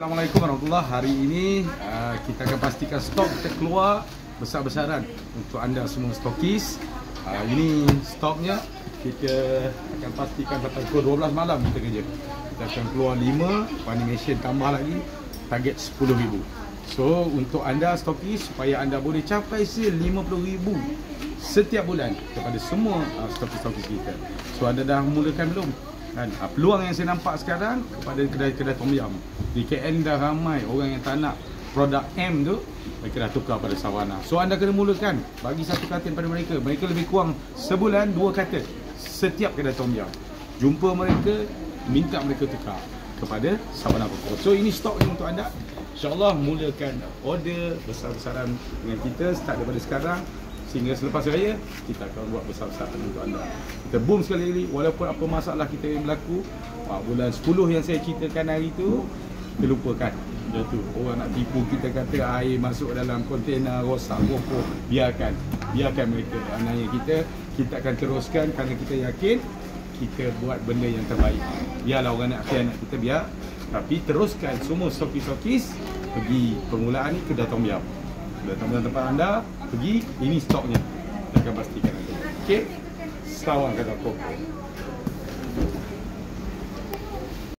Assalamualaikum warahmatullahi. Hari ini kita akan pastikan stok kita keluar besar-besaran untuk anda semua stokis. Ini stoknya kita akan pastikan sampai pukul 12 malam kita kerja. Kita akan keluar 5, animation tambah lagi, target 10,000. So untuk anda stokis, supaya anda boleh capai 50,000 setiap bulan kepada semua stokis-stokis kita. So anda dah mulakan belum? Kan? Peluang yang saya nampak sekarang kepada kedai-kedai Tom Yum di KL dah ramai orang yang tak nak produk M tu, mereka dah tukar pada Sawana. So anda kena mulakan, bagi satu katil pada mereka. Mereka lebih kurang sebulan 2 katil setiap kedai Tom Yum. Jumpa mereka, minta mereka tukar kepada Sawana Coco. So ini stok ni untuk anda. InsyaAllah mulakan order besar-besaran dengan kita start daripada sekarang sehingga selepas raya kita akan buat besar-besaran untuk anda. Kita boom sekali-kali walaupun apa masalah kita yang berlaku. Bulan 10 yang saya ceritakan hari tu, kita lupakan. Dia tu orang nak tipu kita, kata air masuk dalam kontena, rosak, rokok. Biarkan mereka. Anaknya kita akan teruskan kerana kita yakin kita buat benda yang terbaik. Biarlah orang nak khianat kita, biar. Tapi teruskan semua stokis-stokis pergi permulaan ni ke Tom Yum. Datang tempat anda, pergi, ini stoknya. Kita akan pastikan nanti. Okey? Sawan kata Coco.